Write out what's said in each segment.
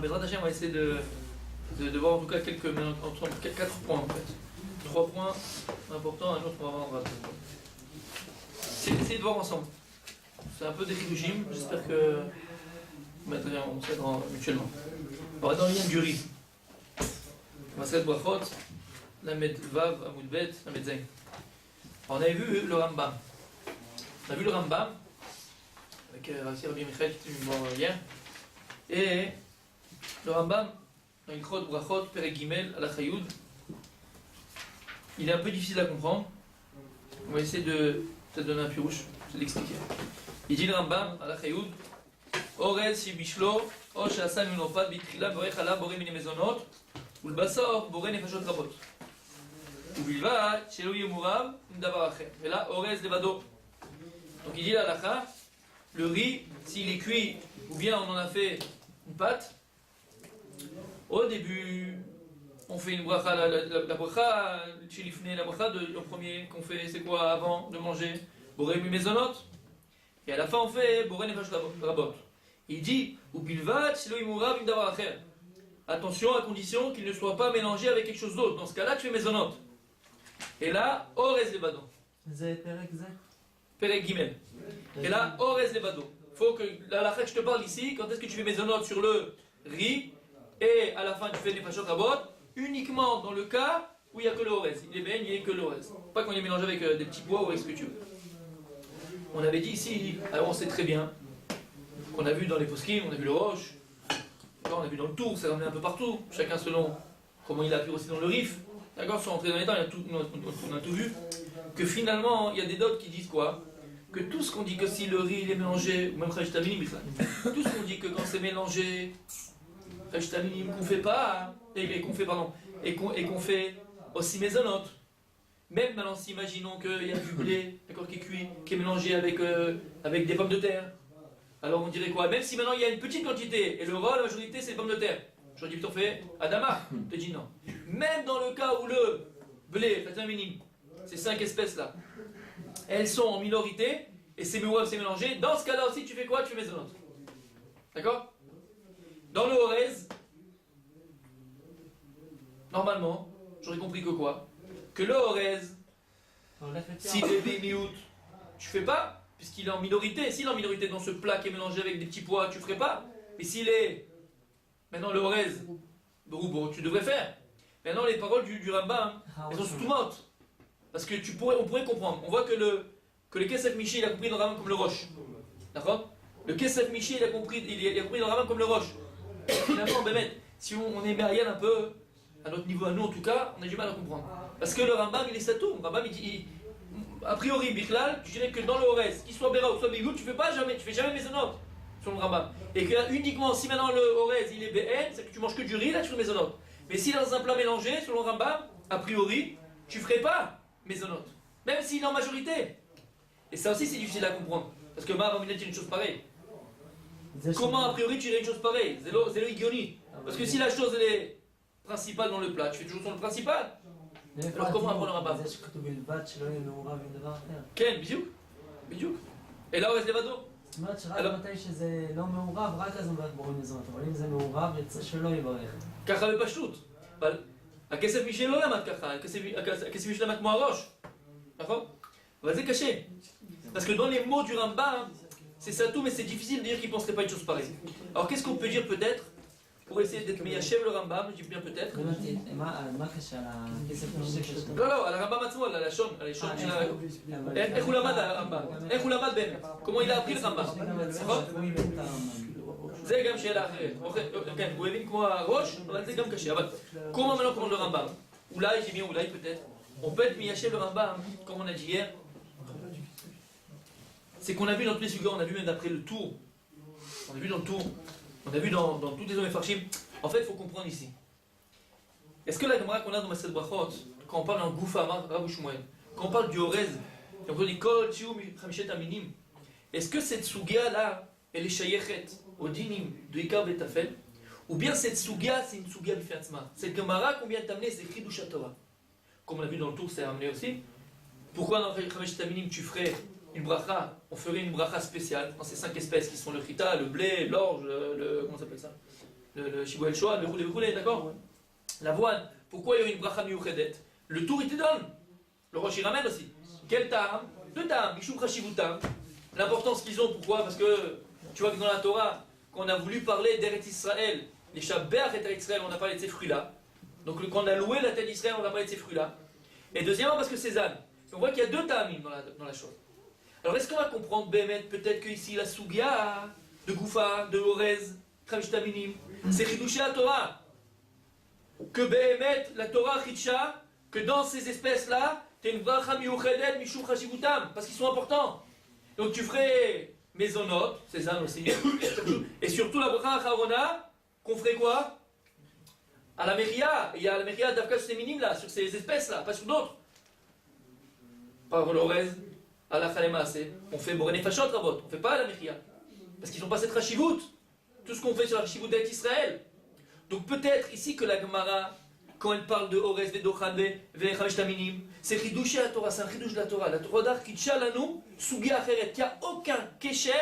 Bezrat Hashem, on va essayer de voir en tout cas entre 4 points en fait. 3 points importants, un autre on va voir. C'est d'essayer de voir ensemble. C'est un peu des chidouchim, j'espère que on s'aidera mutuellement. On va dans le lien du riz. On va se mettre brachot, la med vav, amoud bet, la med zayn. On avait vu le Rambam. On a vu le Rambam avec Rav Rabbi Michael qui était venu voir hier. Et le Rambam, dans Ilchot Brachot, Perek Gimel, à la Chayoud, il est un peu difficile à comprendre. On va essayer de te donner un pirouche, de l'expliquer. Il dit le Rambam, à la Chayoud, Orez Shibishlo, O Shasa Minofat, Bitrila, Borech Allah, Boré Mine Mezonot, Ulbasor, Boré Nefashot Rabot. Ubilva, Shelo Yemurav, Ndavar Acher. Et là, Orez Levado. Donc il dit la halakha, le riz, s'il est cuit, ou bien on en a fait une pâte, au début, on fait une bracha, la bracha, chez l'ifné, la bracha, le premier qu'on fait, c'est quoi avant de manger? Boré Mezonot. Et à la fin, on fait Boré Nefashot Rabot. Il dit, Ubilva, Shelo Yemurav, Ndavar Acher. Attention, à condition qu'il ne soit pas mélangé avec quelque chose d'autre. Dans ce cas-là, tu fais Mezonot. Et là, Orez Levado. Perek Gimel. Et là, Orez Levado. Faut que la halakha que je te parle ici, quand est-ce que tu fais Mezonot sur le riz, et à la fin tu fais Nefashot Rabot, uniquement dans le cas où il n'y a que le Orez. Il est bien, il n'y a que le Orez. Pas quand il est mélangé avec des petits pois ou avec ce que tu veux. On avait dit ici, alors on sait très bien, qu'on a vu dans les poskim, on a vu le Roche, on a vu dans le Tour, c'est ramené un peu partout, chacun selon comment il a appris aussi dans le Rif. D'accord, sans rentrer dans les temps, on a tout vu. Que finalement, il y a des dots qui disent quoi? Que tout ce qu'on dit que si le riz il est mélangé, ou même Khajtaminim, tout ce qu'on dit que quand c'est mélangé, Khajtaminim qu'on fait pas, et qu'on fait, pardon, et qu'on fait aussi Mezonot. Même maintenant, si imaginons qu'il y a du blé, d'accord, qui est cuit, qui est mélangé avec des pommes de terre, alors on dirait quoi? Même si maintenant il y a une petite quantité, et le rôle, la majorité, c'est pommes de terre. Je dis plutôt fait Adama, te dis non. Même dans le cas où le blé, Khajtaminim, ces 5 espèces là, elles sont en minorité, et c'est mélangé, dans ce cas-là aussi tu fais quoi? Tu fais Mezonot. D'accord? Dans le Orez, normalement, j'aurais compris que quoi? Que le Orez, s'il est bémiout, tu fais pas, puisqu'il est en minorité. S'il est en minorité dans ce plat qui est mélangé avec des petits pois, tu ferais pas. Et s'il est, maintenant le Orez, bon, tu devrais faire. Maintenant les paroles du Rambam, elles sont sous-motes. Parce que on pourrait comprendre. On voit que le Kesef Miché, il a compris dans le Rambam comme le Roche. D'accord? Le Kesef Miché, il a compris dans le Rambam comme le Roche. Finalement, si on est Marianne un peu, à notre niveau, à nous en tout cas, on a du mal à comprendre. Parce que le Rambam, il est satou. Le Rambam, il dit, a priori, Bichlal, tu dirais que dans le Orez, qu'il soit Béra ou soit Bégout, tu fais jamais Mezonot sur le Rambam. Et que uniquement, si maintenant le Orez, il est BN, c'est que tu manges que du riz, là tu fais Mezonot. Mais si dans un plat mélangé, selon le Rambam, a priori, tu ferais pas Mezonot. Même s'il est en majorité. Et ça aussi, c'est difficile à comprendre. Parce que Maharam, il a dit une chose pareille. Comment a priori tu dirais une chose pareille? C'est le Igioni. Parce que si la chose elle est principale dans le plat, tu fais toujours sur le principal. Alors comment apprendre le Rambam? Ken, בדיוק. Et là, Orez Levado. זאת אומרת שרק מתי שזה לא מעורב, רק אז מברך בורא מזונות, אבל אם זה מעורב, יצא שלא יברך. ככה בפשטות. אבל הכסף מי שלא למד ככה, הכסף מי שלמד כמו הראש. נכון? אבל זה קשה. Parce que dans les mots du Rambam, c'est ça tout, mais c'est difficile de dire qu'il ne penserait pas une chose pareille. Alors qu'est-ce qu'on peut dire peut-être pour essayer d'être Meyachem le Rambam, je dis bien peut-être. לא, על הרמב"ם עצמו, על הלשון של איך הוא למד הרמב"ם, איך הוא למד באמת, כמו il a appris le רמב"ם, נכון? זה גם שאלה אחרת, כן, הוא הבין כמו הראש, אבל זה גם קשה, אבל comment maintenant comment le רמב"ם, אולי, j'ai bien, אולי peut-être, on peut être Meyachem le רמב"ם, comme on a dit hier, c'est qu'on a vu dans tous les sujets, on a vu même d'après le tour, on a vu dans le tour, on a vu dans toutes les hommes farshim. En fait, il faut comprendre ici. Est-ce que la Gemara qu'on a dans Masel Brachot, quand on parle en Goufa, Rabbi Shmuel, quand on parle du Orez, quand on dit Kol Tchiou Chamishet Aminim, est-ce que cette sugia là, elle est shayechet au dinim de Ikar Betafel, ou bien cette sugia, c'est une sugia bifiatzma? Cette Gemara qu'on vient d'amener, c'est Chidusha Torah. Comme on l'a vu dans le tour, c'est amené aussi. Pourquoi dans Chamishet Aminim tu ferais une bracha, on ferait une bracha spéciale dans ces 5 espèces qui sont le chita, le blé, l'orge, comment ça s'appelle ça? le Shibouel Shoah, le roulé, d'accord? L'avoine, pourquoi il y a une bracha miuchedet? Le tour il te donne. Le roche il ramène aussi. Quel tam? Deux tam, Mishum Chashivutam. L'importance qu'ils ont, pourquoi? Parce que tu vois que dans la Torah, quand on a voulu parler d'Eretz Israël, les Shabbat et Eretz Israël, on a parlé de ces fruits-là. Donc quand on a loué la terre d'Israël, on a parlé de ces fruits-là. Et deuxièmement, parce que c'est Zan. On voit qu'il y a deux tamim dans la chose. Alors est-ce qu'on va comprendre, Bémet, peut-être qu'ici la Sougia de Goufa, de Orez, Travistaminim, c'est Chidouché la Torah? Que Bémet, la Torah Chidsha, que dans ces espèces-là, tu as une bracha miuchedet mishum chashivutam, parce qu'ils sont importants. Donc tu ferais Maisonot, c'est Zan aussi, et surtout la bracha Harona, qu'on ferait quoi? À la Meria, il y a la Meria d'Avkash Séminim là, sur ces espèces-là, pas sur d'autres. Par l'Orez, à la Khalema, on fait Borene Fachot Rabot, on ne fait pas à la Meria. Parce qu'ils n'ont pas cette Rashivut. Tout ce qu'on fait sur la Rashivut d'Et Israël. Donc peut-être ici que la Gemara, quand elle parle de Orez, Vedochan, Vechamesh Taminim, c'est Chidouché la Torah, c'est un Chidouche de la Torah. La Torah d'Ar Kitcha Lanou, Sugia Acheret, qu'il n'y a aucun kécher,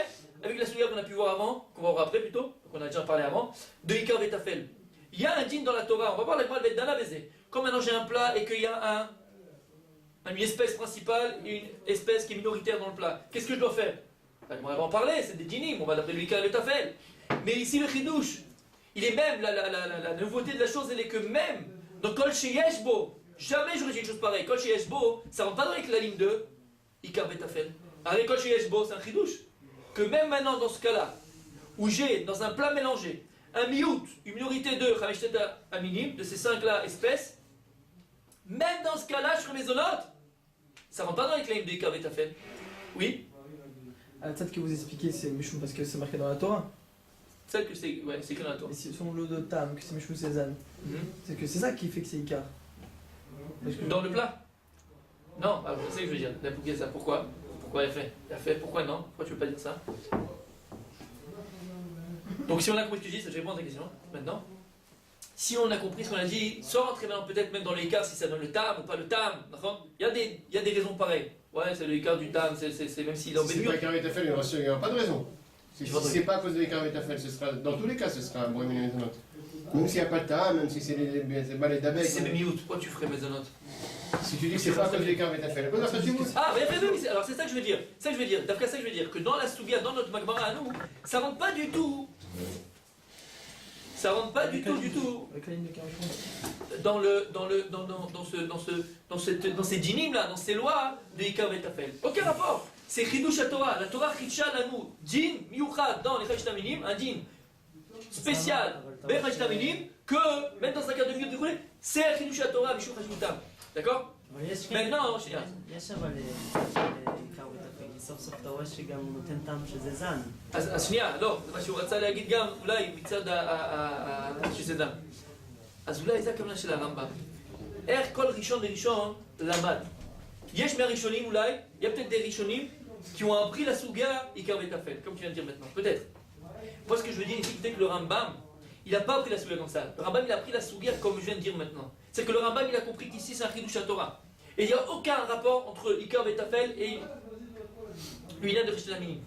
avec la Sugia qu'on a pu voir avant, qu'on va voir après plutôt, qu'on a déjà parlé avant, de Ikar Vetafel. Il y a un din dans la Torah, on va voir la Gemara Vedana Vezé. Quand maintenant j'ai un plat et qu'il y a une espèce principale et une espèce qui est minoritaire dans le plat, qu'est-ce que je dois faire? La Gemara va en parler, c'est des dinim, on va l'appeler le Ikar Vetafel. Mais ici le Chidouche, il est même, la nouveauté de la chose, elle est que même dans Kol Sheyeshbo, jamais j'aurais dit une chose pareille. Kol Sheyeshbo, ça ne rentre pas avec la ligne de Ikar Betafel. Avec Kol Sheyeshbo, c'est un chidouche. Que même maintenant, dans ce cas-là, où j'ai, dans un plat mélangé, un miout, une minorité de Chameshteta Aminim, de ces 5-là espèces, même dans ce cas-là, je ferai mes zonotes. Ça ne rentre pas dans les ligne de Ikar Betafel. Oui? Peut-être que vous expliquez, c'est Mishum parce que c'est marqué dans la Torah. Celle que c'est, ouais, c'est que dans la Torah. Et si on l'eau de Tam, que c'est Mishum Cézanne, c'est que c'est ça qui fait que c'est Ikar. Dans le plat? Non, alors c'est ça que je veux dire. La Pouguet, ça, pourquoi? Pourquoi elle fait? Elle fait, pourquoi non? Pourquoi tu veux pas dire ça? Donc si on a compris ce que je dis, je réponds à ta question maintenant. Si on a compris ce qu'on a dit, sans rentrer maintenant peut-être même dans l'écart si ça donne le tam ou pas le tam, il y a des raisons pareilles. Ouais, c'est l'écart du tam, c'est même s'il est embêté. Si c'est pas Ikar Betafel, il n'y aura pas de raison. Si c'est pas à cause de l'Ikar Betafel, ce sera, dans tous les cas, ce sera un Bohémien Maisonot. Même s'il n'y a pas de tam, même si c'est pas les d'abeilles. C'est Bémiout, pourquoi tu ferais Maisonot? Si tu dis que c'est pas à cause de l'Ikar Betafel, ah, mais alors c'est ça que je veux dire. C'est ça que je veux dire. D'après ça que je veux dire, que dans la Sougia, dans notre Magmara à nous, ça rentre pas du tout. Ça rentre pas du tout Avec la ligne de 40 dans ces dinim là, dans ces lois de Ikar Betafel. Aucun rapport. C'est Chidouche Torah. La Torah Chidsha Lanou, din miuchad dans les Chashtaminim, un din spécial ben Chashtaminim, que même dans un cas de mieux déroulé, c'est Chidouche Torah Mishum Chashivutam. D'accord? maintenant, שנייה. יש אבל עיקר ותפקיד, סוף סוף אתה רואה שגם הוא נותן טעם שזה זן. אז שנייה, לא, זה מה שהוא רצה להגיד גם, אולי מצד שזה דם. אז אולי זה הכוונה של הרמב"ם. איך כל ראשון וראשון למד. יש מהראשונים אולי, il y a peut-être des ראשונים qui ont appris la Souga Ikar Betafel, comme tu viens de dire maintenant, peut-être. Moi ce que je veux dire ici, peut-être que le Rambam, il n'a pas appris la Souga comme ça. Le Rambam il a appris la Souga comme je viens de dire maintenant. C'est que le Rambam il a compris qu'ici c'est un Chidouche à Torah. Et il n'y a aucun rapport entre Ikar Betafel et l'Uina de Rishon Minim.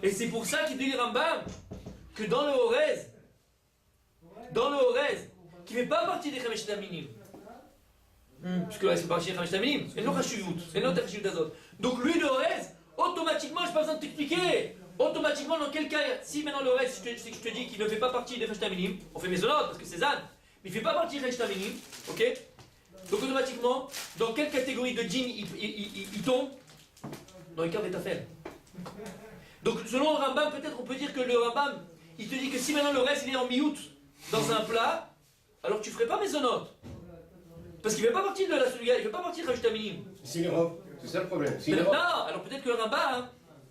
Et c'est pour ça qu'il dit le Rambam que dans le Horez, qui ne fait pas partie des Chamesh Minim, puisque là c'est partie des Chamesh Minim, et non Chashivut, et non Chashivut Azot. Donc lui le Horez, automatiquement, je n'ai pas besoin de t'expliquer. Automatiquement, dans quel cas, si maintenant le Horez, je te dis qu'il ne fait pas partie des Chamesh Minim, on fait Maisonot parce que c'est Zan, mais il ne fait pas partie des Chamesh Minim, ok? Donc automatiquement, dans quelle catégorie de djinn il tombe? Dans Ikar Betafel. Donc selon le Rambam, peut-être on peut dire que le Rambam, il te dit que si maintenant le reste il est en miout dans un plat, alors tu ne ferais pas Maisonot. Parce qu'il ne fait pas partie de la Souga, il ne fait pas partie de Rajta Minim. C'est l'Europe, c'est ça le problème. Non, alors peut-être que le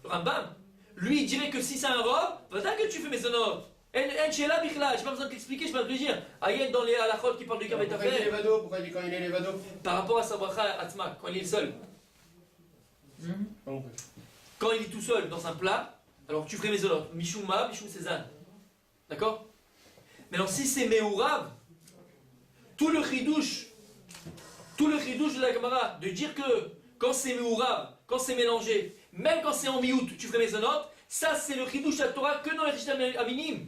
Rambam, lui il dirait que si c'est un robe, peut-être que tu fais Maisonot. En Sheila Bichla, j'ai pas besoin de t'expliquer, je peux te le dire. Ayen dans les halachot qui parlent du Ikar Betafel. Pourquoi il dit quand il est levado? Par rapport à sa bracha Atzma, quand il est seul. Quand il est tout seul dans un plat, alors tu ferais Maisonot. Mishuma, Mishum Sezan. D'accord? Mais alors si c'est Meourav, tout le chidouche de la Gemara, de dire que quand c'est Meourav, quand c'est mélangé, même quand c'est en miout, tu ferais Maisonot, ça c'est le chidouche à Torah que dans les Rishon Aminim.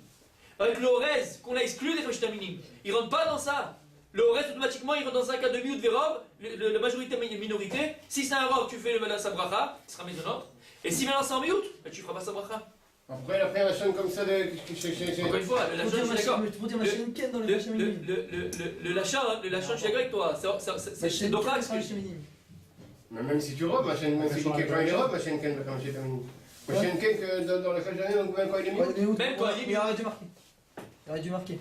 avec le Orez, qu'on a exclu des Chamishtaminim. Il ne rentre pas dans ça. Le Orez, automatiquement, il rentre dans un cas de Miout Verov, la majorité minorité. Si c'est un Rov, tu fais sa bracha, il sera mézonot. Et si maintenant c'est en Miout, tu ne feras pas sa bracha. Après, il a pris un lachon comme ça de. Encore une fois, le lachon, je suis d'accord. Pour dire machine ken dans les Hasheminim. Le lachon, je suis d'accord avec toi. C'est Dorak. Mais même si tu robes, ma chaîne, même si quelqu'un il robe, ma chaîne ken va quand j'ai terminé. Ma chaîne ken que dans le Khajani, donc même quand il est mis. Même quand il est mis. Il aurait dû marquer. Il aurait dû marquer.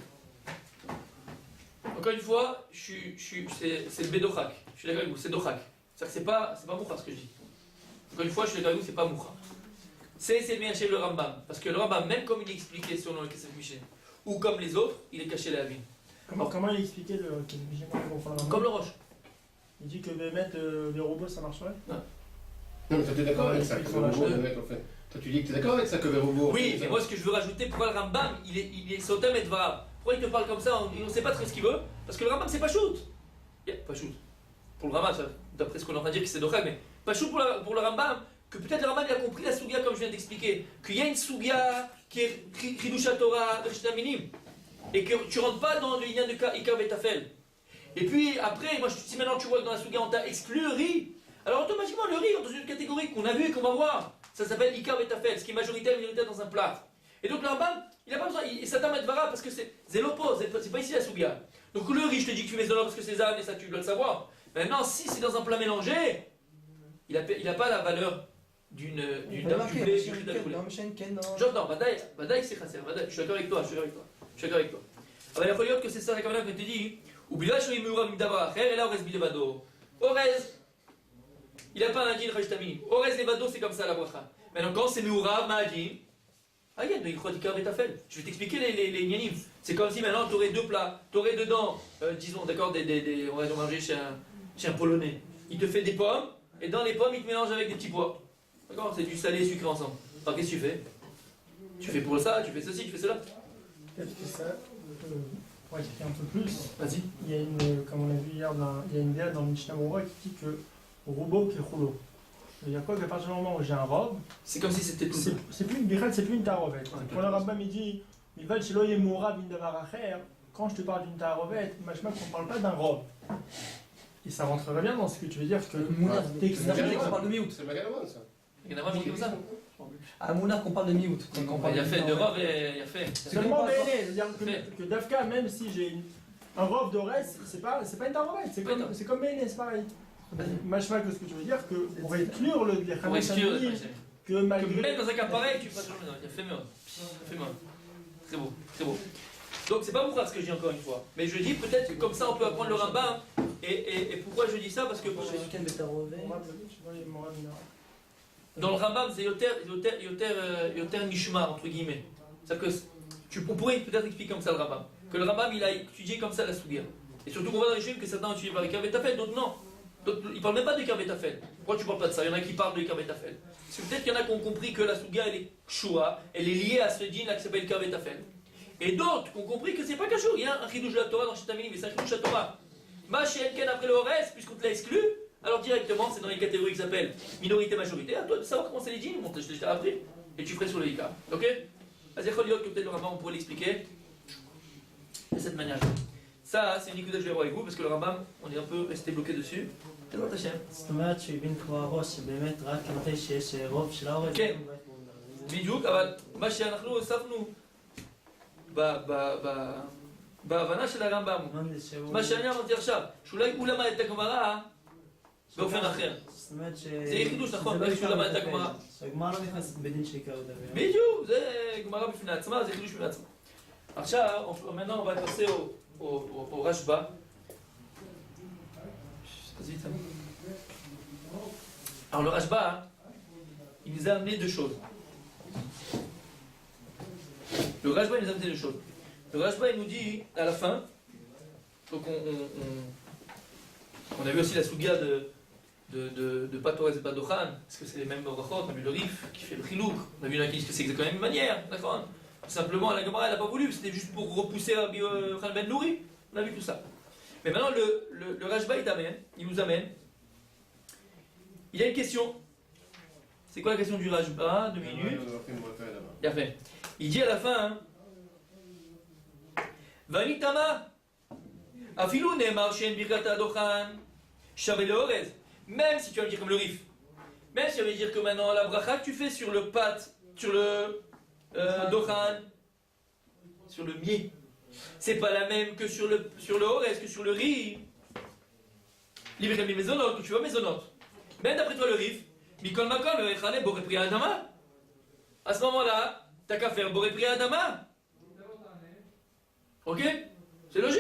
Encore une fois, c'est le Bédochak. Je suis d'accord avec vous, c'est Dochak. C'est pas Moucha ce que je dis. Encore une fois, je suis d'accord avec vous, c'est pas Moucha. C'est bien chez le Rambam. Parce que le Rambam, même comme il est expliqué selon le Kesef Mishneh, ou comme les autres, il est caché la vie. Comment il a expliqué le Comme le Roche. Il dit que de mettre des robots ça marcherait. Non, mais toi, tu es d'accord avec ça, que le robot de mettre en fait. Toi, tu dis que tu es d'accord avec ça, que le robot. Oui, mais moi, ce que je veux rajouter, pourquoi le Rambam, il est Sotem et Dvarav. Pourquoi il te parle comme ça, on ne sait pas très ce qu'il veut? Parce que le Rambam, c'est pas shoot. Pas shoot. Pour le Rambam, d'après ce qu'on est en train de dire, que c'est Dochak, mais pas shoot pour le Rambam, que peut-être le Rambam il a compris la Sougia comme je viens d'expliquer. Qu'il y a une Sougia qui est Chidusha Torah, Minim, et que tu rentres pas dans le lien de Ikav et Tafel. Et puis après, moi, si maintenant tu vois que dans la Sougia on t'a exclu le riz, alors automatiquement le riz est dans une catégorie qu'on a vue et qu'on va voir. Ça s'appelle Ikav et Tafel, ce qui est majoritaire et minoritaire dans un plat. Et donc le Rambam, il n'a pas besoin, il s'attend à Dvara parce que c'est l'opposé, c'est pas ici la Sougia. Donc le riz, je te dis que tu mets dedans parce que c'est âne et ça tu dois le savoir. Maintenant, si c'est dans un plat mélangé, il a pas la valeur du blé, du riz d'Achoulé. J'entends, Badaï c'est chasser, je suis d'accord avec toi, Alors il faut dire que c'est ça quand même que tu dis, ou Bilach ou Imura Mdavar, et là Orez Bilevado. Orez, il n'a pas un adin Rajtamini. Orez Levado, c'est comme ça la bracha. Maintenant, quand c'est Meurav, Ma'adin, il croit d'Ikar et Tafel. Je vais t'expliquer les nyanim. C'est comme si maintenant tu aurais deux plats, tu aurais dedans, disons, d'accord, on va manger chez un Polonais. Il te fait des pommes, et dans les pommes, il te mélange avec des petits pois. D'accord, c'est du salé et sucré ensemble. Alors qu'est-ce que tu fais? Tu fais pour ça, tu fais ceci, tu fais cela. Peut-être que ça. Ouais, j'ai fait un peu plus. Vas-y. Il y a une, comme on a vu hier, il y a une idée dans le Mishnah Moura qui dit que robot qui est rouleau. Il y a quoi qu'à partir du moment où j'ai un robe, c'est comme si c'était tout. C'est plus une birette, c'est plus une tarovet. Quand le rabbin me dit, il va chez l'oye moura bin davaracher, quand je te parle d'une tarovet, machma qu'on ne parle pas d'un robe. Et ça rentrerait bien dans ce que tu veux dire que Mouna, qu'on parle de mi-août. C'est le Magalamon, ça. Il y en a pas mis comme ça. À Mouna qu'on parle de mi-août. Il a fait de robe et il a fait. Seulement Béné, c'est-à-dire que Dafka, même si j'ai un robe d'Orès, c'est pas une tarovet, c'est comme Béné, c'est pareil. Machma que ce que tu veux dire, que pour exclure le que malgré. Même dans un cas pareil, tu passes sur le il a fait mieux. Très beau, très beau. Donc c'est pas pour ça ce que je dis encore une fois. Mais je dis peut-être que comme ça on peut apprendre le Rambam. Et pourquoi je dis ça? Parce que dans le Rambam c'est Yoter Mishma entre guillemets. C'est-à-dire que on pourrait peut-être expliquer comme ça le Rambam. Que le Rambam il a étudié comme ça la Sougia. Et surtout qu'on voit dans les films que certains ont étudié par les Kavetafel, d'autres non. Ils ne parlent même pas de Kavetafel. Pourquoi tu ne parles pas de ça? Il y en a qui parlent de Kavetafel. Parce que peut-être qu'il y en a qui ont compris que la Sougia elle est Shua, elle est liée à ce din là qui s'appelle Kavetafel. Et d'autres qui ont compris que c'est pas Kachou. Il y a un Chidouj de la Torah dans Shitamini, mais c'est un Chidouj de la Torah. Ma Ken après le Horès, puisqu'on te l'a exclu, alors directement c'est dans les catégories qui s'appellent minorité-majorité. À toi de savoir comment c'est les dînes, je t'ai appris. Et tu ferais sur le Ika. Ok? Vas-y, que peut-être le Rambam on pourrait l'expliquer de cette manière. Ça, c'est une écoute de avec vous, parce que le Rambam, on est un peu resté bloqué dessus. בעזרת השם. זאת אומרת שהוא הבין כבר הראש שבאמת רק מתי שיש רוב של האורז. כן, בדיוק, אבל מה שאנחנו הוספנו בהבנה של הרמב"ם, מה שאני אמרתי עכשיו, שאולי הוא למד את הגמרא באופן אחר. זאת אומרת זה חידוש, נכון, איך שהוא למד את הגמרא. שהגמרא לא נכנסת בדין של עיקר ודבר. בדיוק, זה גמרא בפני עצמה, זה חידוש בפני עצמה. עכשיו, maintenant on va passer au Rashba. Alors le Rashba, il nous a amené deux choses. Le Rashba, il nous a amené deux choses. Le Rashba, il nous dit à la fin, donc on a vu aussi la Sougia de Patorez et Padochan, parce que c'est les mêmes brachot, on a vu le Rif qui fait le Chilouk, on a vu qui dit que c'est exactement la même manière, d'accord? Simplement, la Gemara, elle n'a pas voulu, c'était juste pour repousser Rabbi Khan Ben Nouri, on a vu tout ça. Mais maintenant, le Rashba, il nous amène. Il y a une question. C'est quoi la question du Rashba? 2 minutes. Il a fait. Il dit à la fin, hein, Vanitama. Afilou Neymar Shen Birkata Dochan. Shabele Orez. Même si tu vas me dire comme le Rif. Même si tu vas me dire que maintenant la bracha que tu fais sur le pat, sur le Dochan, sur le mier, c'est pas la même que sur le Orez, que sur le Rif. Libre mi Maisonot, que tu vois Maisonot. Même d'après toi le Rif, Mikol Makol, le Echane, Boré Priya Adama. À ce moment-là, t'as qu'à faire Boré Priya Adama. Ok? C'est logique.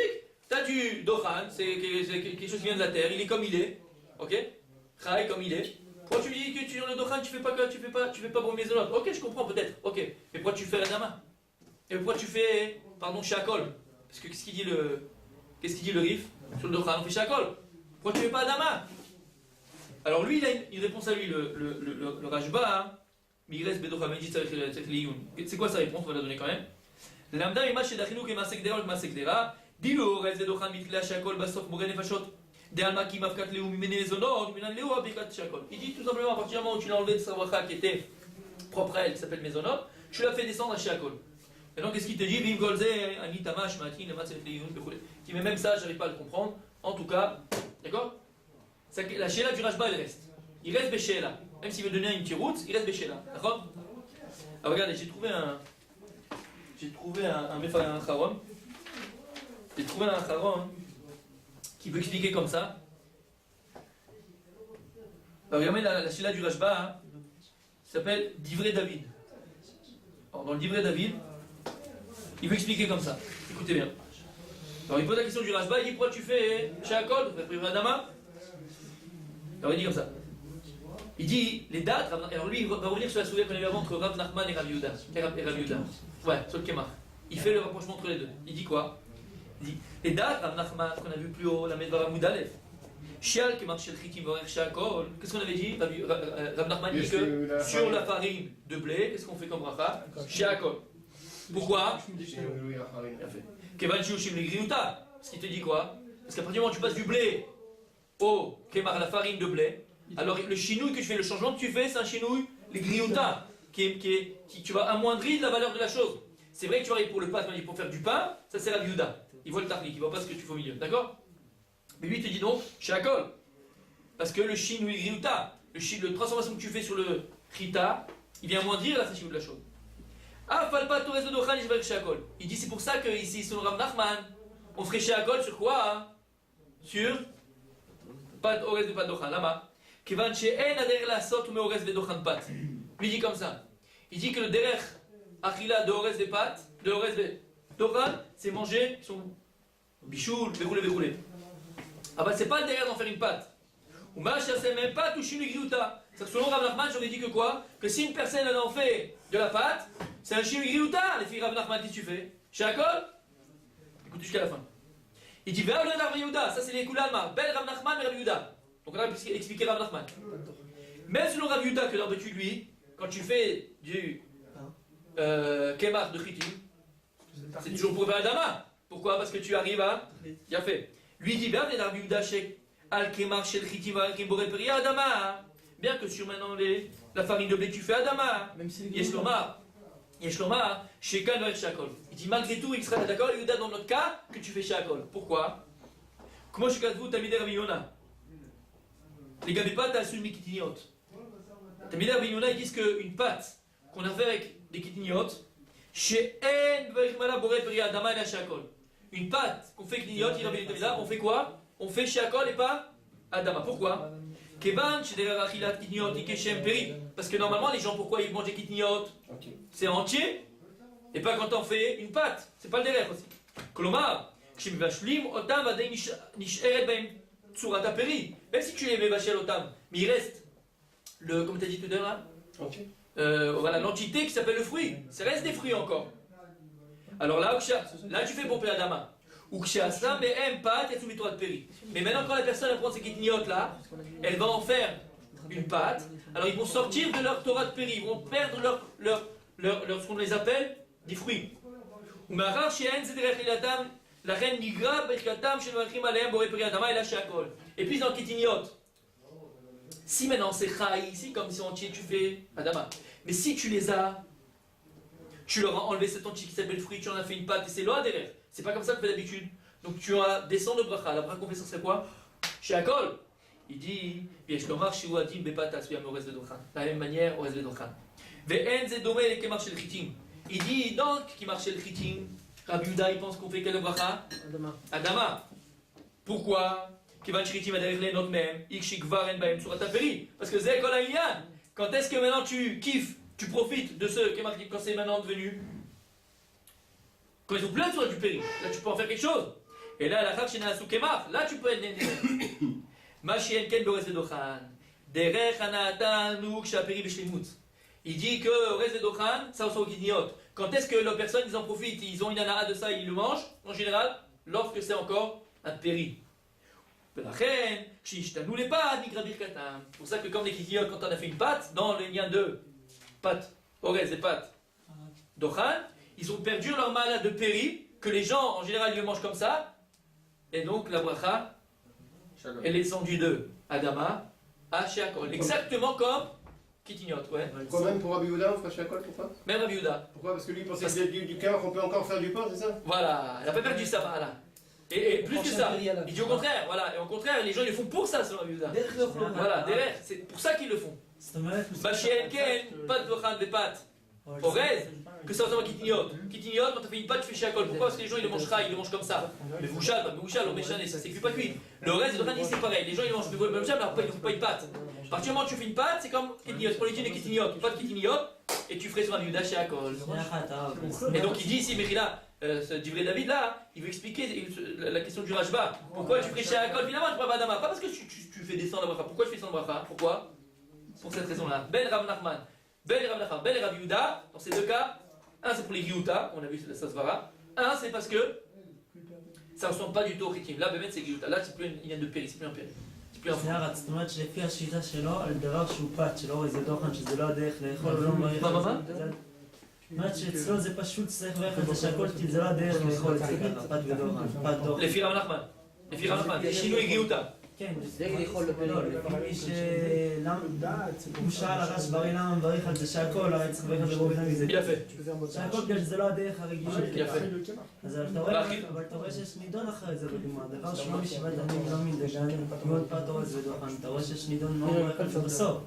T'as du Dochan, c'est quelque chose qui vient de la terre, il est comme il est. Ok? Chai comme il est. Pourquoi tu me dis que sur le Dochan tu fais pas Boré Maisonot? Ok, je comprends peut-être. Ok. Mais pourquoi tu fais Adama? Et pourquoi tu fais, pardon, Shakol? Parce que qu'est-ce qu'il dit le Rif? Sur le Dochan, on fait Shakol. Pourquoi tu fais pas Adama? Alors lui, il a une réponse à lui, le Rajba, hein. Mires Bedochan, c'est quoi sa réponse? On va la donner quand même. Lambda ima shedachinu kemasek dera kemasek dera. Dilo rez Bedochan mitla Shakol basof moré nefashot. De alma ki mafkat leu mimene mezonot, minan leu abikat Shakol. Il dit tout simplement à partir du moment où tu l'as enlevé de sa bracha qui était propre à elle, qui s'appelle Mezonot, tu l'as fait descendre à Shakol. Et donc, qu'est-ce qu'il te dit? Vim golze, anitamash, matin, le matzef leyun, bechule. Qui met même ça, j'arrive pas à le comprendre. En tout cas, d'accord? La Sheila du Rajba, elle reste. Il reste Béchéla. Même s'il veut donner une petite route, il reste Béchéla. D'accord? Alors, regardez, j'ai trouvé un Charon. J'ai trouvé un Charon qui veut expliquer comme ça. Alors, regardez la Sheila du Rajba, s'appelle Divrei David. Alors, dans le Divrei David, il veut expliquer comme ça. Écoutez bien. Alors il pose la question du Rajba, il dit pourquoi tu fais Shakol, tu fais Adama? Alors il dit comme ça. Il dit les dates, alors lui il va revenir sur la souveraineté qu'on avait avant entre Rav Nachman et Rav Yehuda. Ouais, sur le Kemach. Il fait le rapprochement entre les deux. Il dit quoi? Il dit les dates, Rav Nachman, qu'on a vu plus haut, la Medvara Moudalef. Shial Kemach Shel Chitim Vorech Shakol. Qu'est-ce qu'on avait dit? Rav Nachman dit que sur la farine de blé, qu'est-ce qu'on fait comme bracha? Shakol. Pourquoi? Kevan Shushim le Griouta. Parce qu'il te dit quoi? Parce qu'à partir du moment où tu passes du blé au Kemar, la farine de blé, alors le chinouille que tu fais, le changement que tu fais, c'est un chinouille, les Griouta, qui tu vas amoindrir la valeur de la chose. C'est vrai que tu arrives pour le pain, pour faire du pain, ça c'est la viuda. Il voit le tarlik, il voit pas ce que tu fais au milieu, d'accord? Mais lui il te dit donc, Shakol. Parce que le chinouille Griouta, le transformation que tu fais sur le Chita, il vient amoindrir la chinoui de la chose. Il dit c'est pour ça que ici sur le Rav Nachman, on ferait Shakol sur quoi? Hein? Sur pas d'ores de pas d'ochan. Lama. Kevan she'en ader la sot me ores de dochan pat. Lui dit comme ça. Il dit que le derech achila de ores de pat, de ores de dochan, c'est manger son bichoul, verroulé. Ah bah c'est pas le derech d'en faire une pâte. Ou ma c'est même pas toucher une griouta. Selon Rav Nachman, j'aurais dit que quoi? Que si une personne elle en fait de la pâte, c'est un chien griouta. Les filles Rav Nachman, qu'est-ce que tu fais? Shakol? Écoute jusqu'à la fin. Il dit Ve'al Rav Yehuda, ça c'est les Koulalma. Bel Rav Nachman et Rav Yehuda. Donc on a expliqué Rav Nachman. Même selon Rav Yehuda, que d'habitude lui, quand tu fais du Kemar de Chitim, c'est toujours pour faire Adama. Pourquoi? Parce que tu arrives à. Il a fait. Lui dit Ve'al Rav Yehuda Shek. Al-Kemar shel Chitim al-Kim Boré Priya Adama. Bien que sur maintenant la farine de blé tu fais Adama. Même si Yeshlomar, Shekan va Shakol. Il dit malgré tout, il sera d'accord, Yehuda, dans notre cas, que tu fais Shakol. Pourquoi? Comment je casse vous, Tamider Abiyona? Les gars, mais pas t'as une kitiniot. Tamider Abiyona, ils disent qu'une pâte qu'on a fait avec des kitiniot, She'en Vechmala Boré Priya Adama et Shakol. Une pâte qu'on fait kitiniot, on fait quoi? On fait Shakol et pas Adama. Pourquoi? Parce que normalement, les gens, pourquoi ils mangent des kitniot? C'est entier, et pas quand on fait une pâte. C'est pas le délai aussi. Kolomar, même si tu les mets vachel otam, mais il reste, comme tu as dit tout à l'heure, voilà, l'entité qui s'appelle le fruit. Ça reste des fruits encore. Alors là tu fais pomper Adama. Ou ça, mais aime pas, tu as soumis toi de péri. Mais maintenant, quand la personne prend ces kitniotes là, elle va en faire une pâte. Alors ils vont sortir de leur Torah de péri, ils vont perdre ce qu'on les appelle des fruits. Et puis dans le kitniote, si maintenant c'est chai, ici comme c'est entier, tu fais Adama. Mais si tu les as, tu leur as enlevé cet entier qui s'appelle fruit, tu en as fait une pâte et c'est loin derrière. C'est pas comme ça qu'on fait d'habitude. Donc tu as descend de bracha. La bracha qu'on fait ça c'est quoi? Chez Akol. Il dit, de la même manière, Orez Vedochan. Il dit donc qui marchait le chitim. Rabbi Yehuda il pense qu'on fait quelle bracha? Adama. Adama. Pourquoi? Parce que c'est Kol Ha'inyan. Quand est-ce que maintenant tu kiffes, tu profites de ce qui est marqué quand c'est maintenant devenu? Quand ils ont plein sur du péri, là tu peux en faire quelque chose. Et là, la chez Nasu Kemach, là tu peux être né. Machien Ken Borez Vedochan. Derech Anatan Nuk Shaperi Beshlimut. Il dit que Orez Vedochan, ça ressemble au Kidniot. Quand est-ce que la personne, ils en profitent, ils ont une anara de ça, ils le mangent, en général, lorsque c'est encore un péri. C'est pour ça que comme les Kidniot, quand on a fait une pâte, dans le lien de pâte, Orez et pâte, Dochan, ils ont perdu leur malade de péri, que les gens, en général, ils le mangent comme ça, et donc la bracha, elle est descendue de Adama à Sheakol. Exactement comme Kitinot, ouais. Pourquoi même pour Rabbi Yehuda, on fera Sheakol, pourquoi? Même Rabbi Yehuda. Pourquoi? Parce que lui, il pensait que du Kemach, on peut encore faire du pain, c'est ça? Voilà, il n'a pas perdu ça, là. Et plus que ça, il dit au contraire, voilà, et au contraire, les gens ils le font pour ça, selon Rabbi Yehuda. Voilà, derrière, c'est pour ça qu'ils le font. Bachien Ken, pas de Dochan, des pâtes. Orez, que ça ressemble à Kitinot. Kitinot, quand tu fais une pâte, tu fais Sheakol. Pourquoi? Parce que les gens ils le mangent ils le mangent comme ça. Le Bouchal, pas le Bouchal, le Méchané, ça c'est cuit pas cuit. Le reste, Dochan dit c'est pareil. Les gens ils mangent le Bouchal, mais ils ne font pas une pâte. À partir du moment où tu fais une pâte, c'est comme Kitinot. Pour l'étude de Kitinot, pas de Kitinot, et tu ferais sur un Yehuda Sheakol. Et donc il dit ici, Mechila, ce Divrei David là, il veut expliquer la question du Rashba. Pourquoi tu ferais Sheakol finalement, tu prends pas Adama? Pas parce que tu fais descendre la bracha. Pourquoi tu fais descendre la bracha? Pourquoi? Pour cette raison-là. Ben Rav Nachman. Ben Rav Nachman, Ben Rav Yehuda, dans ces deux cas, un c'est pour les Giyuta, on a vu la Sasvara, un c'est parce que ça ne ressemble pas du tout au Chitim. Là, Bémet c'est Giyuta, là c'est plus une ligne de péri, c'est plus un péri. C'est plus un fond. זאת אומרת שלפי השיטה שלו, על דבר שהוא פת, שלא איזה דוחן, שזה לא הדרך לאכול, ולא מברך. מה? זאת אומרת שאצלו זה פשוט צריך לברך את זה שהכל, כי זה לא הדרך לאכול את זה ככה, פת ודוחן, פת דוחן. לפי רב נחמן, לפי רב נחמן, זה שינוי Giyuta. כן, זה לאכול לא, לפי הוא שאל הרש ברי למה מברך על זה שהכל, הרי צריך לברך על זה רוב איתם מזה. יפה. שהכל בגלל שזה לא הדרך הרגילה. יפה. אז אבל אתה רואה שיש נידון אחרי זה בגמרא, דבר שלא משבעת עמים לא מדגן, מאוד פת אורז ודוחן, אתה רואה שיש נידון מה הוא מברך על זה בסוף.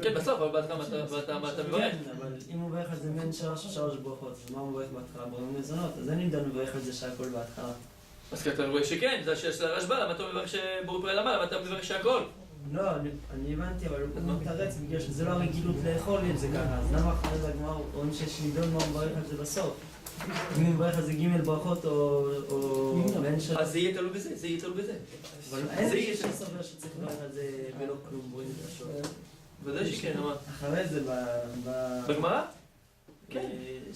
כן, בסוף, אבל בהתחלה אתה מברך. אבל אם הוא מברך על זה בין 3 או 3 ברכות, אז מה הוא מברך בהתחלה? בריאים מזונות, אז אין נידון מברך על זה שהכל בהתחלה. אז כי אתה רואה שכן, זה השאלה של הרשב"א, למה אתה מברך שבורא פרי אדמה, למה אתה מברך שהכל? לא, אני הבנתי, אבל הוא מתרץ בגלל שזה לא הרגילות לאכול את זה ככה, אז למה אחרי זה הגמרא רואים שיש נידון מה הוא מברך על זה בסוף? אם הוא מברך על זה ג' ברכות או בין שלוש... אז זה יהיה תלוי בזה, זה יהיה תלוי בזה. אבל אין לי סובר שצריך לברך על זה בלא כלום, בואי נדרשות. ודאי שכן, למה? אחרי זה בגמרא? כן.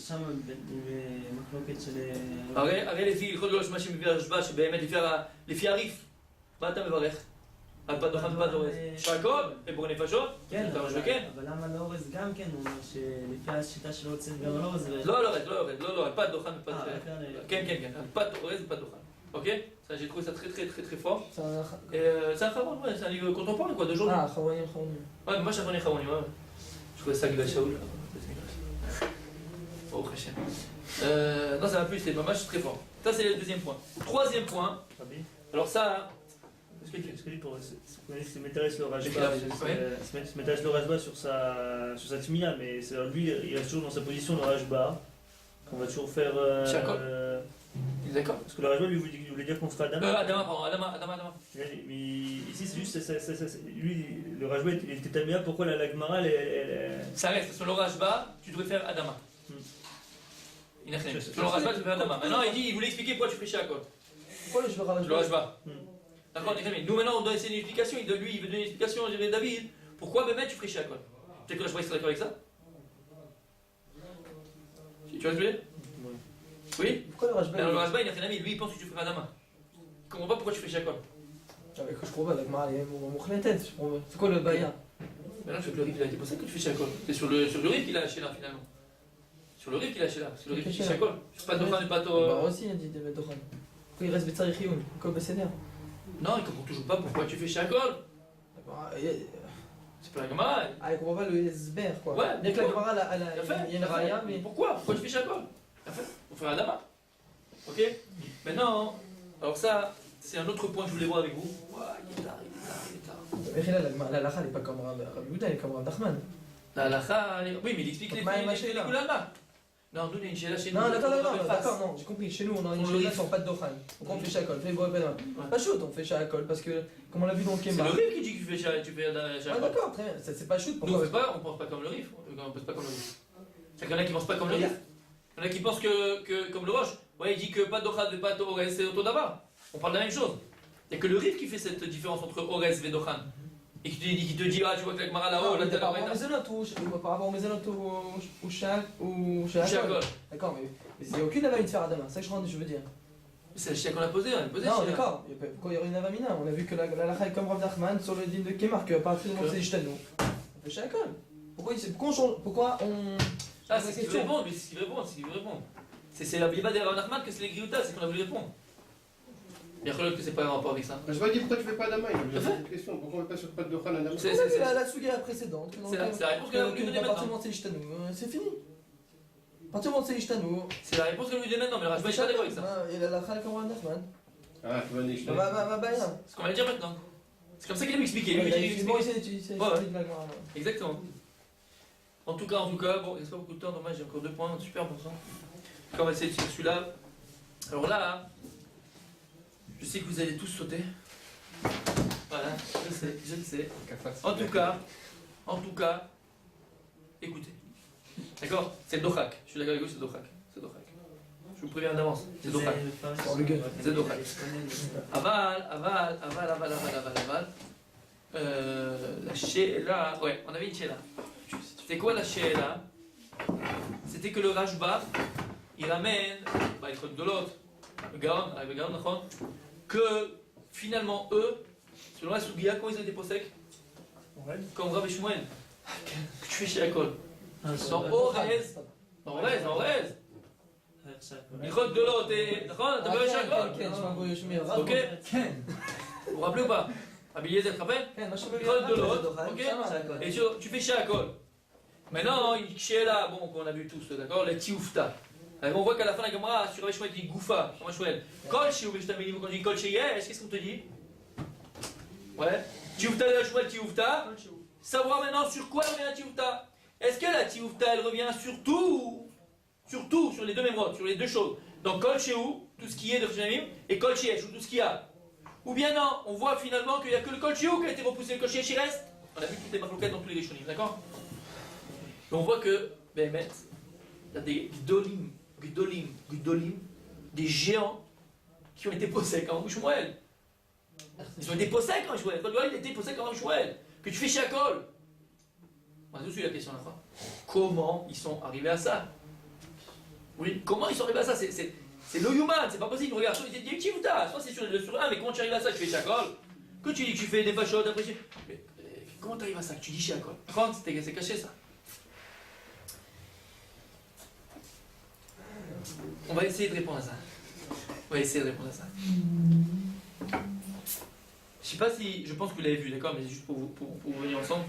שם במחלוקת של... הרי לפי יכול להיות מה שמביא הרשב"א, שבאמת לפי הריף, מה אתה מברך? על פת דוחן ופת אורז. שהכל, ובורא נפשות? כן, אבל למה לא אורז גם כן? הוא אומר שלפי השיטה שלו צריך גם על אורז לא, על פת דוחן ופת... כן, על פת אורז ופת דוחן. Ok? Ça, j'ai trouvé ça très fort. C'est un Charon, ouais, c'est un livre contemporain quoi, d'aujourd'hui. Ah, Charonim. Ouais, moi j'ai Charonim, ouais. Je trouvais ça Gilad Shaoul. Oh, très cher. Non, ça va plus, c'est dommage, c'est très fort. Ça, c'est le deuxième point. Troisième point. Alors, ça. Ce que je dis pour se m'intéresse le Rashba, se m'intéresse le Rashba sur sa timia, mais lui, il reste toujours dans sa position de Rashba, qu'on va toujours faire. Il est d'accord? Parce que le Rashba, lui, voulait dire qu'on ferait Adama. Adama. Mais ici, c'est juste, lui, le Rashba, il était tamia, pourquoi la Gemara, elle. Ça reste, sur le Rashba, tu devrais faire Adama. Sur le Rashba, tu devrais faire Adama. Maintenant, il voulait expliquer pourquoi tu fais Sheakol. Pourquoi je Le Rashba. D'accord, nous maintenant on doit essayer une explication, il veut donner une explication à David. Pourquoi Bémet tu ferais Sheakol? Tu sais que je vois d'accord avec ça? Tu vois ce que je veux dire? Oui? Pourquoi le Rashba? Le Rashba il a fait un ami, lui il pense que tu ferais Adama. Il comprend pas pourquoi tu fais Sheakol. Avec je trouve avec Marie, mon tête, c'est quoi le Baya? Maintenant je fais le riff, c'est pour ça que tu fais Sheakol. C'est sur le riff qu'il a lâché là finalement. Sur le riff qu'il a lâché là, parce que le riff il fait Sheakol. Je suis pas Dochan et pas toi. Bah aussi il a dit de mettre Dochan. Pourquoi il reste Betsari Chioun? Pourquoi Besséner? Non, il comprend toujours pas pourquoi tu fais Sheakol. C'est pas la Gemara. Ah, il comprend pas le Sber quoi. Ouais, bien que la Gemara, il y a une raya, mais. Pourquoi tu fais Sheakol? On fait Adama. Ok? Maintenant, alors ça, c'est un autre point que je voulais voir avec vous. Ouah, il est tard. La halakha n'est pas comme Rabbi Yehuda, elle est comme Rabbi Nachman. La halakha, oui, mais il explique les Koulalma. Non, nous, il y a une chéla chez nous. Non, d'accord, non, j'ai compris. Chez nous, on a une chéla sans pas de dochan. Donc on fait shakol. Pas chaud, on fait shakol parce que, comme on l'a vu dans le C'est Kemba. le Rif qui dit que tu fais shakol. Ah, d'accord, très bien. C'est pas chaud. Nous, on pense pas comme le Rif. On pense pas comme le Rif. C'est qu'il y en a qui pensent pas comme le Rif. Il y en a qui pensent que comme le Roche, ouais, il dit que pas d'Ochad et pas d'Ores, c'est auto d'Abba. On parle de la même chose. Il n'y a que le Rif qui fait cette différence entre Ores et Dochan. Et qui te dit, ah, tu vois que la Gemara là-haut, là, t'as par rapport aux mézonot ou shakol. D'accord, mais il n'y a aucune avamina de faire Adama, c'est ça que je veux dire. C'est la chien qu'on a posé, on a posé. Non, d'accord, pourquoi il y aurait une avamina? On a vu que la halakha est comme Rav Nachman sur le din de Kemar, qu'à partir du moment où c'est Ishtanu, on fait shakol. Pourquoi on. Ah, c'est ce qu'il veut répondre, mais c'est ce qu'il veut répondre. C'est la Biba de Rav Nachman que c'est les Grioutas, c'est qu'on a voulu répondre. Il y a que c'est pas un rapport avec ça. Je vais dire pourquoi tu fais pas d'Ama, il y a une question. Pourquoi on ne met pas sur pas de Dochan Adama? C'est la suga précédente. C'est la réponse qu'elle a voulu donner À partir du maintenant. moment où c'est Ishtanu, c'est fini. À partir du moment où c'est Ishtanu. C'est la réponse qu'elle a voulu donner maintenant, mais Rajba est pas d'accord avec ça. Et la halakha est comme Rav Nachman. Ah, tu vas dire. C'est ce qu'on va dire maintenant. C'est comme ça qu'il a expliqué. Exactement. En tout cas, bon, il reste pas beaucoup de temps, dommage, j'ai encore 2 points, super important. On va essayer de faire celui-là. Alors là, je sais que vous allez tous sauter. Voilà, je le sais. En tout cas, écoutez. D'accord? C'est Dochak. Je suis d'accord avec vous, c'est Dochak. Je vous préviens d'avance, c'est Dochak. C'est Dochak. Aval. La Sheila. Ouais, on avait une Sheila. C'était quoi la Sheila? C'était que le Rajba, il ramène, il code de l'autre, le Gaon, que finalement eux, selon la Sougia, comment ils ont été possèques? Comme Rabbi Shmuel, que tu fais chez Akol. Dans Orez. Il code de l'autre et. T'as pas chez Akol? Ok? Vous vous rappelez ou pas? Rabbi Yezer, tu te rappelles? Il code de l'autre, ok? Et tu fais chez Akol. Maintenant, il chez là, bon, qu'on a vu tous, d'accord? Les Tioufta. On voit qu'à la fin de la Gemara, sur Rabbi Shmuel, il dit Goufa, Rabbi Shmuel. Kol chez Ouveshtamini, quand on dit Kol chez Yesh, qu'est-ce qu'on te dit? Ouais. Tioufta de Rabbi Shmuel, Tioufta. Savoir maintenant sur quoi revient la Tioufta. Est-ce que la Tioufta, elle revient surtout sur les deux mêmes mots, sur les deux choses? Donc Kol chez où, tout ce qui est de Rabbi et Kol chez Yesh, tout ce qu'il y a. Ou bien non, on voit finalement qu'il n'y a que le Kol chez où qui a été repoussé, le Kol chez Yesh, il reste. On a vu toutes les maflouquettes dans tous les Rishonim, d'accord? Et on voit que, il y a des Gdolim, des géants qui ont été possèques en Shmuel. Ils ont été possèques en Shmuel. Il a été possèque en Shmuel. Que tu fais chez Akol. On a tous eu la question là. Comment ils sont arrivés à ça? Oui, comment ils sont arrivés à ça? C'est le human, c'est pas possible. Regarde, il y a une Tioufta. Soit c'est sur le 2 sur 1, mais comment tu arrives à ça? Tu fais chez Akol. Que tu dis que tu fais des fachotes après chez. Mais comment tu arrives à ça? Que tu dis chez Akol. C'est caché ça. On va essayer de répondre à ça. Je sais pas si. Je pense que vous l'avez vu, d'accord, mais c'est juste pour vous venir ensemble.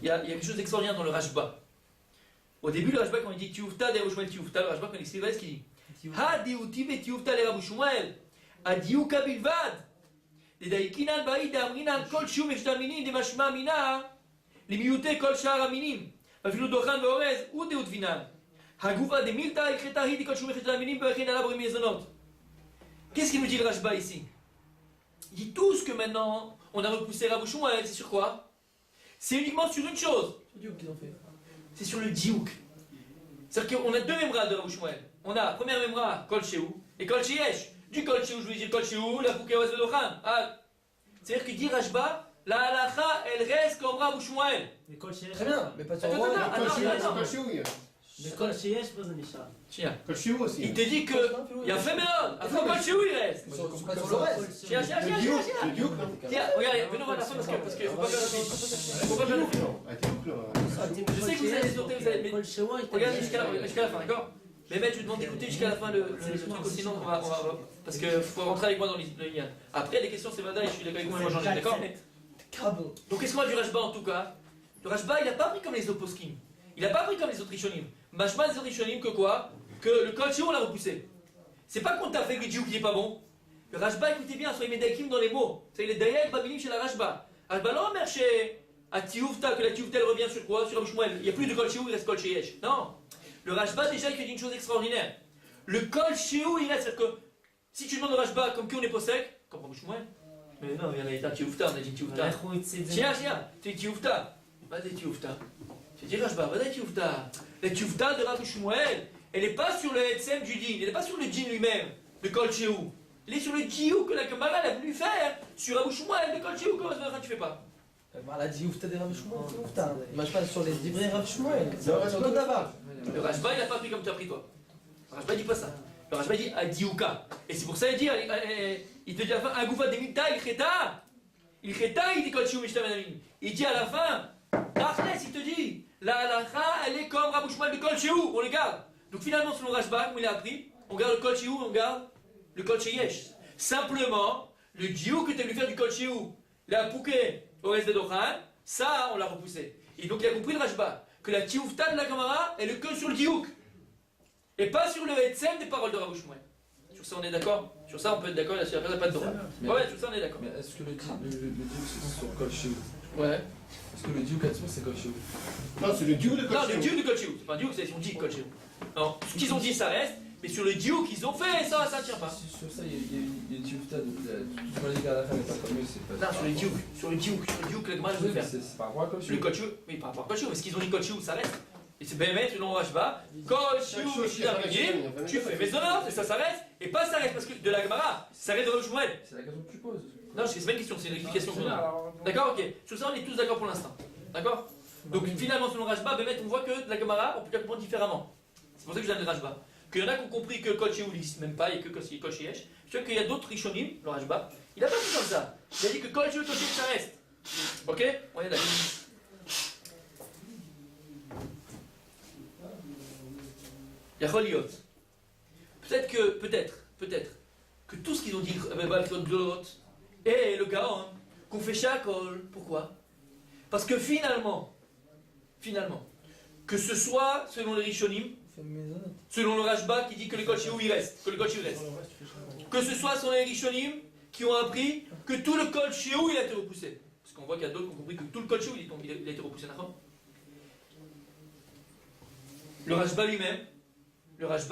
Il y a quelque chose d'extraordinaire dans le Rashba. Au début, le Rashba, quand il dit Tioufta de Rabbi Shmuel Tioufta, le Rashba, quand il explique, ce qu'il dit Ha diouti ve Tioufta le Rabbi Shmuel, adiouka bilvad, de daikinan baïd amrinan kol shiu meshtaminin de mashma mina, les miouté kol shar aminim, vafilu dochan veorez, ou de utvinan. Qu'est-ce qu'il nous dit le Rashba ici? Il dit tout ce que maintenant on a repoussé Rabbi Shmuel, c'est sur quoi? C'est uniquement sur une chose. C'est sur le diouk. C'est-à-dire qu'on a 2 memras de Rabbi Shmuel. On a première memra, Kol Shehu, et Kol Sheyesh. Du Kol Shehu, je veux dire Kol Shehu, la Fouké Oaz Vedochan. C'est-à-dire qu'il dit Rashba, la halakha, elle reste comme Rabbi Shmuel. Très bien, mais pas sur Kol chez où? בכל שיש פה זה נשאר. שנייה. Kol chez où aussi? Il te dit que. יפה מאוד, אפילו כל שהוא il reste. שנייה. Regarde, venez voir la fin parce que faut pas faire le film. Je sais que vous allez sauter, vous allez. Regardez jusqu'à la fin, d'accord? Mais je vous demande d'écouter jusqu'à la fin le truc, sinon on va. Parce qu'il faut rentrer avec moi dans le lien. Après, les questions, c'est Vada et je suis d'accord avec vous, on va changer, d'accord? Donc, qu'est-ce qu'on a du Rashba en tout cas? Le Rashba, il n'a pas pris comme les autres poskim. Il n'a pas pris comme les autres Rishonim. Mashma des autres Rishonim que quoi? Que le Kol Shehu, on l'a repoussé. C'est pas qu'on t'a fait que le diouk il est pas bon. Le Rashba, écoutez bien, soyez médakim dans les mots. C'est les Dayak Babilim chez la Rashba. Rashba non, mère chez Atioufta, que la Tioufta elle revient sur quoi? Sur Rabbi Shmuel. Il n'y a plus de Kol Shehu, il reste Kol Sheyesh. Non. Le Rashba, déjà, il fait une chose extraordinaire. Le Kol Shehu, il reste. C'est-à-dire que si tu demandes au Rashba, comme qui on est possèque, comme Rabbi Shmuel. Mais non, il y en a été Tioufta, on a dit Tioufta. Tiens, tu es Tioufta. Vas-y, Tioufta. J'ai dit Rashba, vas-y, Tioufta. La Tioufta de Rabbi Shmuel, elle n'est pas sur le Etsem du din, elle n'est pas sur le din lui-même, de Kol Shehu. Elle est sur le diouk que la Gemara a voulu faire sur Rabbi Shmuel de Kol Shehu, comment ça tu fais pas? La dioufta de Rabbi Shmuel, c'est oufta. Moi je parle sur les divrei Rabbi Shmuel. C'est autre d'abord. Le Rashba il n'a pas pris comme tu as pris toi. Le Rashba dit pas ça. Le Rashba dit à diouka. Et c'est pour ça qu'il dit, il te dit à la fin, un goufa des mita, il cheta. Il cheta, il dit Kol Shehu Mishtamanamim. Il dit à la fin, Tachles, il te dit, la halacha, elle est comme Rabbi Shmuel de Kol Shehu, on le garde. Donc finalement, selon Rashba, comme il a appris, on garde le Kol Shehu, on garde le Kol Sheyesh. Simplement, le diouk que tu as voulu faire du Kol Shehu, la pouké au reste de Dochan, ça, on l'a repoussé. Et donc, il a compris le Rashba, que la tioufta de la Gemara, elle est que sur le diouk. Et pas sur le etsem des paroles de Rabbi Shmuel. Sur ça, on est d'accord? Sur ça, on peut être d'accord, il n'y a pas de Torah. Ouais, sur ça, on est d'accord. Mais est-ce que le diouk c'est sur Kol Shehu? Ouais. Est-ce que le diouk c'est Kol Shehu? Non, c'est le diouk de Kol Non, Shehu. le diouk de Kol Shehu. C'est pas un diouk, c'est son dit Kol Shehu. Non, ce qu'ils ont dit, ça reste. Mais sur le diouk qu'ils ont fait, ça ne tient pas. Sur ça, il y a Tioufta, donc tu m'as dit qu'à la fin, mais pas comme eux, c'est pas. Non, sur le diouk, la Gemara, je veux faire. C'est par rapport à Kol Shehu. Le Kol Shehu, oui, par rapport à Kol Shehu, mais ce qu'ils ont dit Kol Shehu, ça reste. Et c'est Bémet, selon Rashba, Kol Shehu, tu fais Mezonot, et ça reste. Et pas ça reste, parce que de la Gemara, ça reste de Rabbi Shmuel. C'est la question que tu poses. Non, c'est pas une question, c'est une explication qu'on a. D'accord, ok. Sur ça, on est tous d'accord pour l'instant. D'accord? Donc finalement, selon Rashba, Bémet, on voit que de la Gemara, on peut la comprendre différemment. C'est pour ça que je donne le Rashba. Qu'il y en a qui ont compris que Kol Shehu n'existe même pas et que Kol Sheyesh. Sauf qu'il y a d'autres Rishonim, le Rashba, il n'a pas dit comme ça. Il a dit que Kol Shehu, Kol Sheyesh, ça reste. Ok? On est d'accord. Yacholiot. Peut-être que tout ce qu'ils ont dit, et le Gaon, qu'on fait Shakol, pourquoi? Parce que finalement, que ce soit selon les Rishonim, selon le Rashba qui dit que le Kol Shehu il reste, que ce soit selon les Rishonim qui ont appris que tout le Kol Shehu il a été repoussé. Parce qu'on voit qu'il y a d'autres qui ont compris que tout le Kol Shehu il a été repoussé. Le Rashba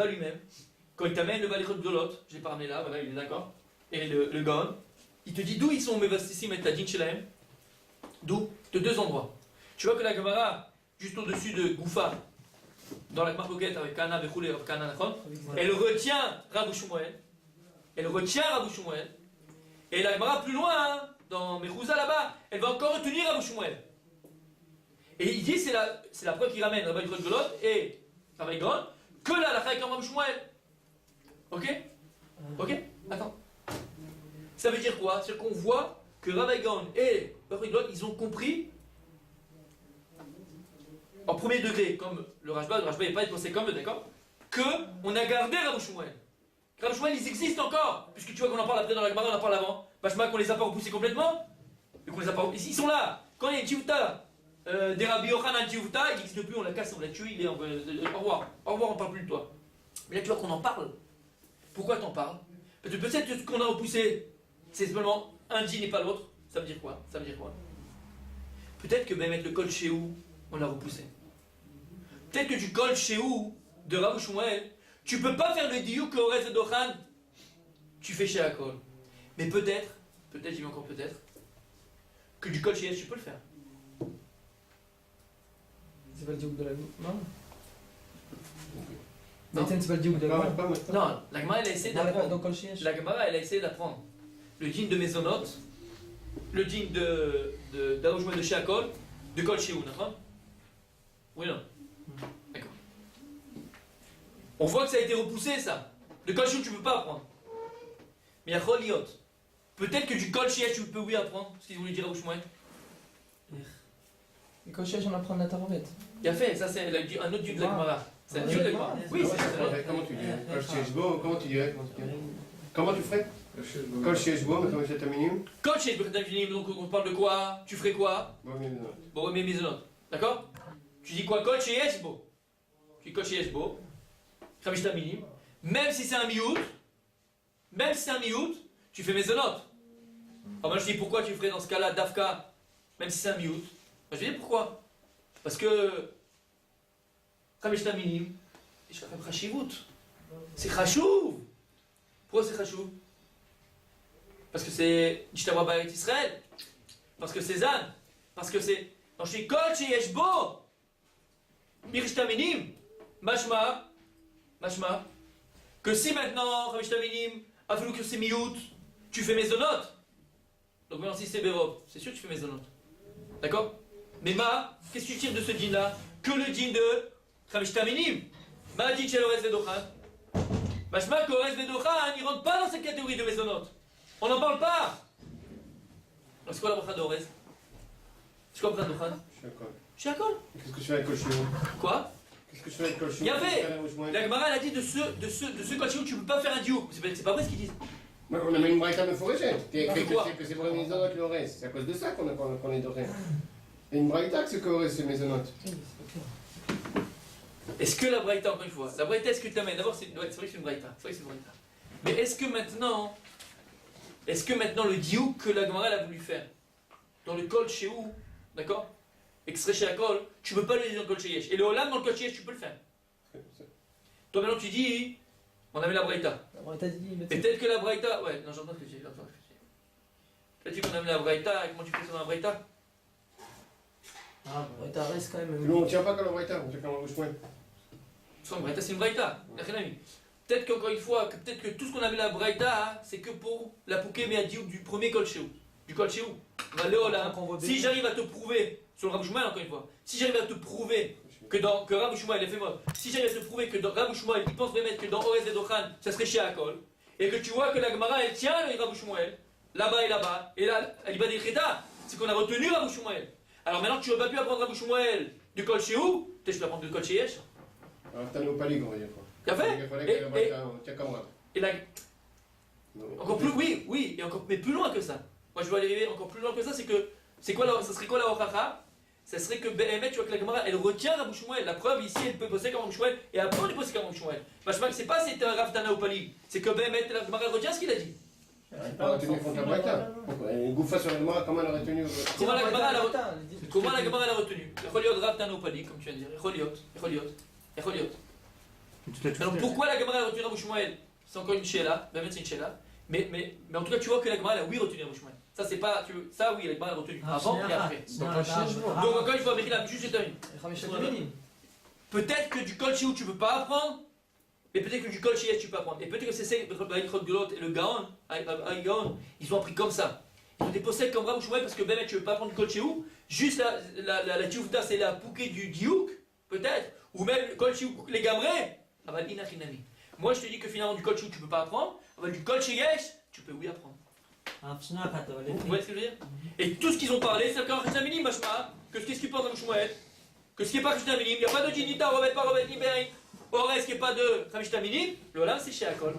lui-même, quand il t'amène le Balichot Gdolot, je l'ai pas ramené là, voilà, il est d'accord, et le Gaon, il te dit d'où ils sont Mevastissim et Tadin Shelahem. D'où? De deux endroits. Tu vois que la Gemara, juste au-dessus de Goufa, dans la Gmarboket avec Kana Vechoulé, Kana Nachon, elle retient Rabbi Shmuel. Et la Gemara plus loin, hein, dans Mechouza là-bas, elle va encore retenir Rabbi Shmuel. Et il dit, c'est la preuve qui ramène Rabbi Gdolot et Rabbi Gaon, que la halakha est comme Rabbi Shmuel. Ok? Ok? Attends. Ça veut dire quoi? C'est qu'on voit que Rabbi Gaon et Rabbi Gdolot, ils ont compris en premier degré, comme le Rashba n'est pas pensé comme eux, d'accord? Qu'on a gardé Rabbi Shmuel. Rabbi Shmuel, ils existent encore, puisque tu vois qu'on en parle après dans la Gemara, on en parle avant. Vachement qu'on les a pas repoussés complètement, et qu'on les a pas. Ils sont là. Quand il y a Tioufta, des Rabbi Yochanan Tioufta, il n'existe plus, on l'a cassé, on l'a tué, il est au revoir, on parle plus de toi. Mais là, tu vois qu'on en parle. Pourquoi t'en parles? Parce que peut-être que ce qu'on a repoussé, c'est simplement un dîne et pas l'autre. Ça veut dire quoi? Peut-être que même avec le Kol Shehu, on l'a repoussé. Peut-être que du Kol Shehu de Rabbi Shmuel, tu peux pas faire le diouk au reste de Dochan, tu fais chez Akol. Mais peut-être, j'y vais encore peut-être, que du Kol Sheyesh, tu peux le faire. C'est pas le diouk de la non. C'est pas le diouk de la Non, la Gemara elle a essayé d'apprendre. La Gemara elle a essayé d'apprendre le dîne de Mezonot, le dîne d'Rabbi Shmuel de chez Akol, de Kol Shehu, d'accord? Oui, non. D'accord. On voit que ça a été repoussé, ça. Le Kol Shehu, tu ne peux pas apprendre. Mais il y a Choliot. Peut-être que du Kol Sheyesh, tu peux oui apprendre, ce qu'ils voulaient dire à Rabbi Shmuel. Le Kol Sheyesh, on apprend la Tarovet. Il a fait, ça c'est un autre dieu de la Gemara. C'est un dieu de la Gemara. Oui, c'est ça. Comment tu dirais? Kol Sheyesh Bo, comment tu dirais? Comment tu ferais? Kol Sheyesh Bo, mais comment tu termines? Kol Sheyesh Bo, donc on parle de quoi? Tu ferais quoi? Bon, mais Mezonot. D'accord? Tu dis quoi? Kol Sheyesh Bo. Tu dis Kol Sheyesh Bo. Khavish Taminim. Même si c'est un miout, même si c'est un miout, tu fais mezonot. Alors moi je dis pourquoi tu ferais dans ce cas-là Dafka, même si c'est un miout. Je vais dire pourquoi. Parce que, comme je t'aminim, je fais chashivut. C'est chashouv. Pourquoi c'est chashouv? Parce que c'est Jitawa Bayit Israël. Parce que c'est Zan. Parce que c'est. Quand je dis Kol Sheyesh Bo, Mirishtaminiim, Mashma, que si maintenant, Mirishtaminiim, Afilou que c'est Miout, tu fais mezonot. Donc maintenant, si c'est Berov, c'est sûr que tu fais mezonot. D'accord? Mais qu'est-ce que tu tires de ce din-là? Que le din de Mirishtaminiim. Ma dit chez l'Ores Vedochan. Mashma que l'Ores Vedochan, il ne rentre pas dans cette catégorie de mezonot. On n'en parle pas. Donc c'est quoi la bracha d'Ores? C'est quoi la bracha d'Ochan? Je suis à Kol. Qu'est-ce que tu fais avec Kol Shiur? Quoi? Qu'est-ce que tu fais avec Kol Shiur? Il y avait. La Gemara elle a dit de ce Kol Shiur, tu ne peux pas faire un diouk. C'est pas vrai ce qu'ils disent. Ouais, on a mis une braïta meforégée. Qui a écrit Quoi? que c'est pour les mésonotes le reste. C'est à cause de ça qu'on est doré. Et une braïta que c'est que reste, c'est mésonotes. Est-ce que la braïta, encore une fois, la braïta, est-ce que tu amènes? D'abord, c'est vrai que c'est une braïta. Mais est-ce que maintenant le diouk que la Gemara elle a voulu faire dans le Kol Shehu, d'accord? Extrait chez la Kol, tu ne peux pas le dire dans le Kol Sheyesh. Et le Olam dans le Kol Sheyesh, tu peux le faire. Toi maintenant tu dis, on avait la braïta. La braïta dit, mais Et peut-être que la braïta, ouais, non j'entends ce que tu dis, Tu as dit qu'on avait la braïta, comment tu fais ça dans la braïta? Ah, braïta reste quand même. Nous on ne tient pas comme la braïta, on tient comme un bouche-point. Sans braïta, c'est une braïta. Peut-être qu'encore une fois, peut-être que tout ce qu'on avait la braïta, c'est que pour la pouké méadiouk du premier Kol Shehu. Du Kol Shehu. Si j'arrive à te prouver, sur le Rav Shmuel encore une fois, si j'arrive à te prouver que Rav Shmuel, il fait moi, si j'arrive à te prouver que Rav Shmuel, il pense vraiment que dans Orez Vedochan, ça serait chez Akol, et que tu vois que la Gemara, elle tient le Rav Shmuel, là-bas, et là, elle va des Kheta, c'est qu'on a retenu Rav Shmuel. Alors maintenant, tu n'as pas pu apprendre Rav Shmuel du Kol Shehu, peut-être que tu peux apprendre du Kol Sheyesh. Alors t'as nos paliques, on va dire quoi. T'as fait? Il fallait que la braïta, on tient comme Rav. Et là, encore plus, oui, et encore, mais plus loin que ça. Moi je veux aller encore plus loin que ça, c'est que, ça serait quoi la Hochacha? Ça serait que Behemet, tu vois que la Gemara, elle retient Rav Shmuel. La preuve ici, elle peut poser comme Rav Shmuel, et après on lui pose comme Rav Shmuel. Bah je pense que c'est pas si c'était un Rav Tana ou Pali, c'est que Behemet, la Gemara, elle retient ce qu'il a dit. Elle pas retenu contre la braïta. Pourquoi? Elle gouffa sur la Gemara, comment elle a retenu? Comment la Gemara, elle a retenu? Echoliot Rav Tana ou Pali, comme tu viens de dire. Echoliot. Alors pourquoi la Gemara a retenu Rav Shmuel? C'est encore une Sheila, Behemet c'est une Sheila. Mais en tout cas, tu vois que la Gemara, elle a oui retenu Rav Shmuel. Ça, c'est pas. Ça, oui, la Gemara a retenu. Avant et après. Donc, encore une fois, Mechila, juste je termine. Peut-être que du Kol Shehu, tu ne peux pas apprendre, mais peut-être que du Kol Sheyesh, tu peux apprendre. Et peut-être que c'est Golot et le Gaon, ils ont appris comme ça. Ils ont des possèdes comme Rav Shmuel parce que ben, tu ne veux pas apprendre du Kol Shehu. Juste la Tioufta, c'est la Pouké du Diouk, peut-être. Ou même le Kol Shehu, les Gamré. Moi, je te dis que finalement, du Kol Shehu, tu ne peux pas apprendre. Du Kol Sheyesh, tu peux oui apprendre. Vous voyez ce que je veux dire? Et tout ce qu'ils ont parlé, c'est qu'en Khizaminim, Mashma, que qu'est-ce qu'ils pensent dans le Shmuel, que ce qui n'est pas Khizaminim, il n'y a pas de Jinita, Robet, pas Robet, Libéry, Ores, qui n'est pas de Khizaminim, le Olam, c'est chez Akol.